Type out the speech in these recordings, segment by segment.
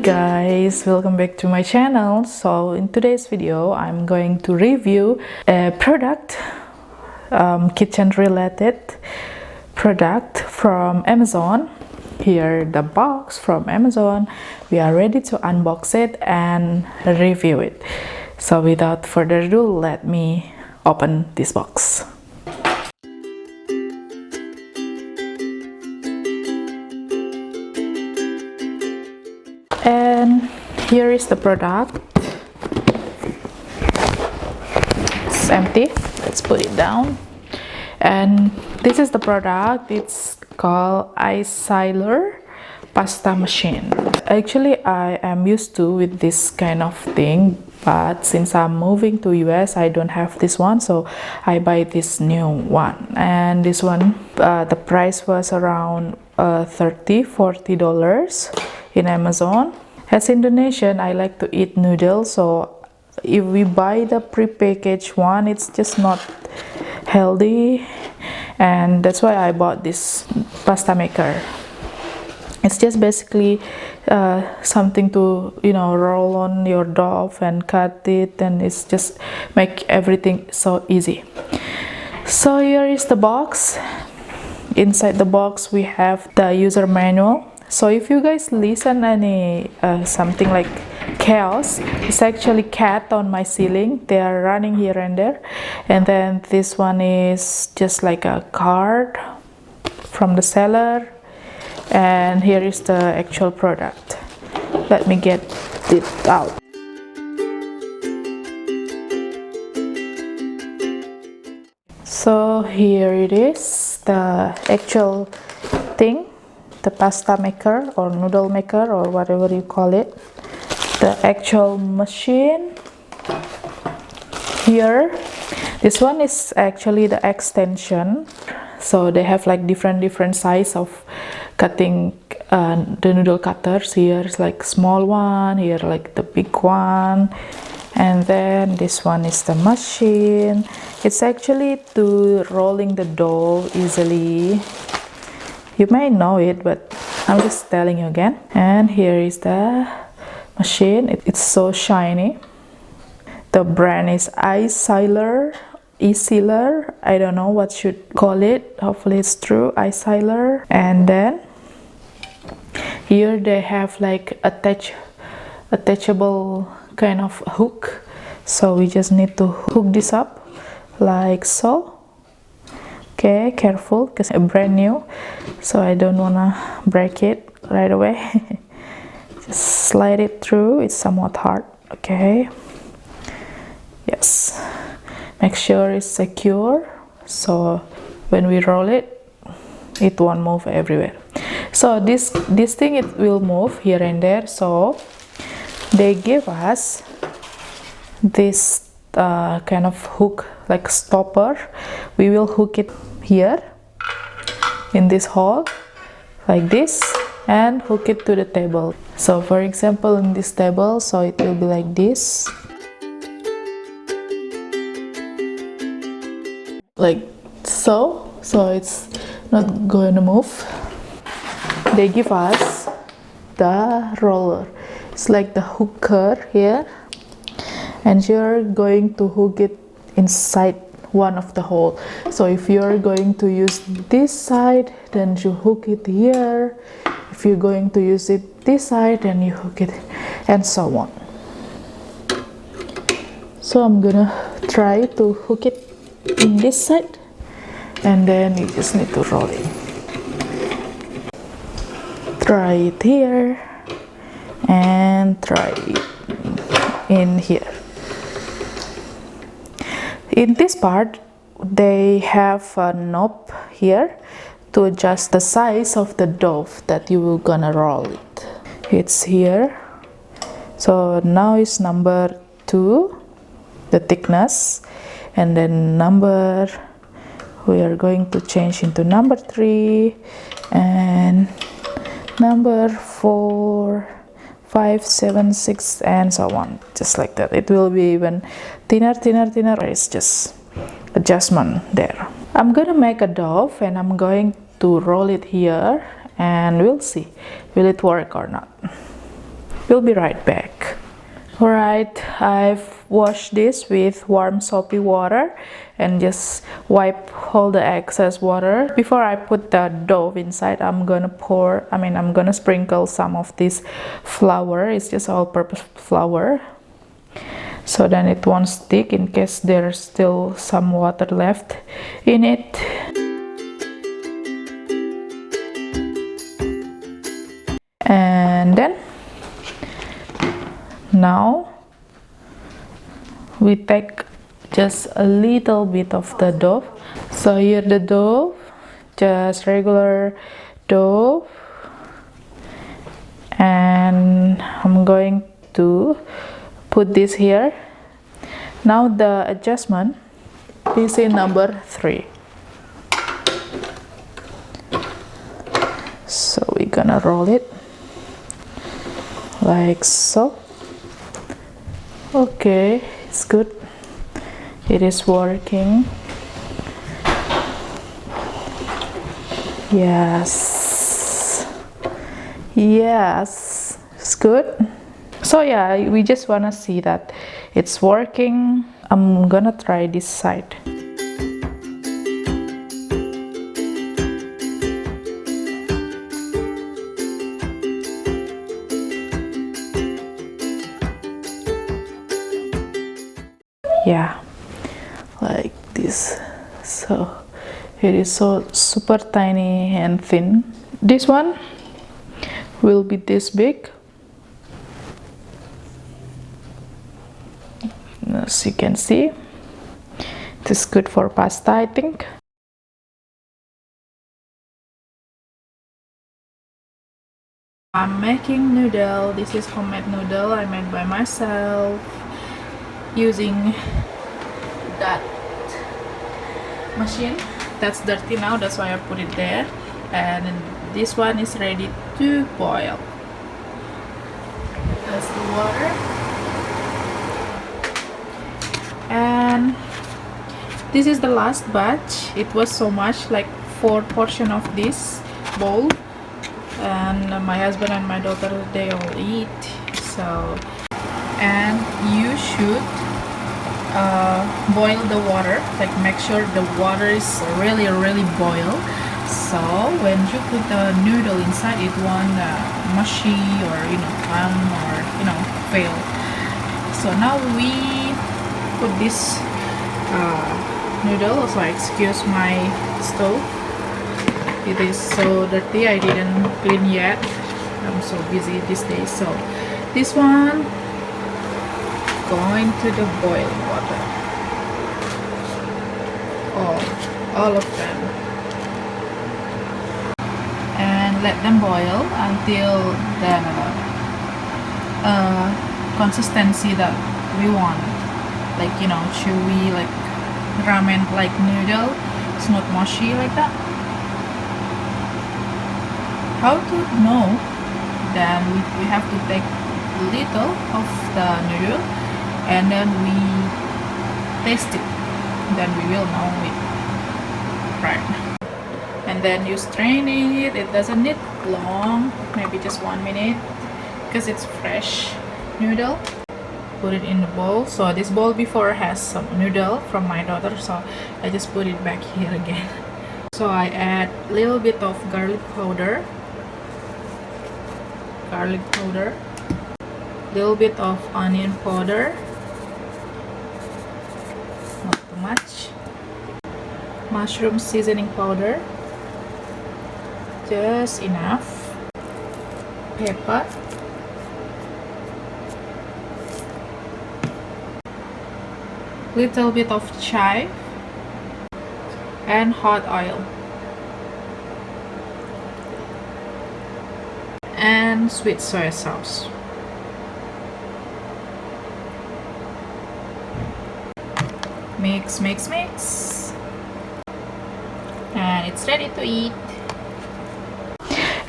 guys, welcome back to my channel. So in today's video I'm going to review a product, kitchen related product from Amazon. Here the box from Amazon. We are ready to unbox it and review it. So without further ado, let me open this box. And here is the product. It's empty. Let's put it down. And this is the product. It's called iSiler pasta machine. Actually, I am used to with this kind of thing, but since I'm moving to US, I don't have this one, so I buy this new one. And this one, the price was around $30–40 in Amazon. As Indonesian, I like to eat noodles, so if we buy the pre-packaged one, it's just not healthy, and that's why I bought this pasta maker. It's just basically something to roll on your dough and cut it, and it's just make everything so easy. So here is the box. Inside the box we have the user manual. So if you guys listen any something like chaos, it's actually cat on my ceiling. They are running here and there. And then this one is just like a card from the seller. And here is the actual product. Let me get it out. So here it is, the actual thing, the pasta maker or noodle maker or whatever you call it. The actual machine here. This one is actually the extension. So they have like different size of cutting the noodle cutters. Here is like small one, here like the big one, and then this one is the machine. It's actually to rolling the dough easily. You may know it, but I'm just telling you again. And here is the machine. It's so shiny. The brand is iSiler. I don't know what should call it. Hopefully it's true. iSiler. And then here they have like attachable kind of hook. So we just need to hook this up like so. Okay, careful because it's brand new, so I don't wanna break it right away. Just slide it through. It's somewhat hard. Okay, yes, make sure it's secure, so when we roll it, it won't move everywhere. So this thing, it will move here and there, so they give us this kind of hook, like stopper. We will hook it here in this hole like this and hook it to the table. So for example, in this table, so it will be like this, like so it's not going to move. They give us the roller. It's like the hooker here, and you're going to hook it inside one of the hole. So if you're going to use this side, then you hook it here. If you're going to use it this side, then you hook it, and so on. So I'm gonna try to hook it in this side, and then you just need to roll it. Try it here and try it in here. In this part, they have a knob here to adjust the size of the dough that you will gonna roll it. It's here. So now it's number 2, the thickness, and then we are going to change into number 3 and number 4, 5, 7, 6, and so on, just like that. It will be even thinner. It's just adjustment there. I'm gonna make a dough and I'm going to roll it here, and we'll see will it work or not. We'll be right back. Alright, I've washed this with warm soapy water and just wipe all the excess water. Before I put the dough inside, I'm gonna sprinkle some of this flour. It's just all-purpose flour, so then it won't stick in case there's still some water left in it. And then now we take just a little bit of the dough. So here the dough, just regular dough, and I'm going to put this here. Now the adjustment is in number 3. So we're gonna roll it like so. Okay, it's good. It is working. Yes, it's good. So yeah, we just wanna see that it's working. I'm gonna try this side. Yeah, like this. So it is so super tiny and thin. This one will be this big. As you can see, it is good for pasta, I think. I'm making noodle. This is homemade noodle I made by myself using that machine. That's dirty now, that's why I put it there. And this one is ready to boil. That's the water. And this is the last batch. It was so much, like 4 portions of this bowl, and my husband and my daughter, they all eat. So, and you should boil the water, like make sure the water is really boiled, so when you put the noodle inside, it won't mushy or come or fail. So now we put this noodle. So excuse my stove, it is so dirty, I didn't clean yet, I'm so busy these days. So this one going to the boiling water, all of them, and let them boil until the consistency that we want, like chewy, like ramen like noodle. It's not mushy like that. How to know? Then we have to take little of the noodle and then we taste it, then we will know it, right? And then you straining it. It doesn't need long, maybe just 1 minute, because it's fresh noodle. Put it in the bowl. So this bowl before has some noodle from my daughter, so I just put it back here again. So I add a little bit of garlic powder, little bit of onion powder, not too much, mushroom seasoning powder, just enough, pepper, little bit of chive, and hot oil, and sweet soy sauce. Mix, and it's ready to eat.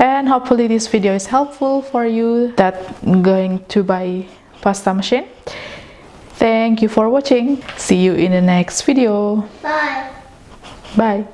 And hopefully this video is helpful for you that going to buy pasta machine. Thank you for watching. See you in the next video. Bye. Bye.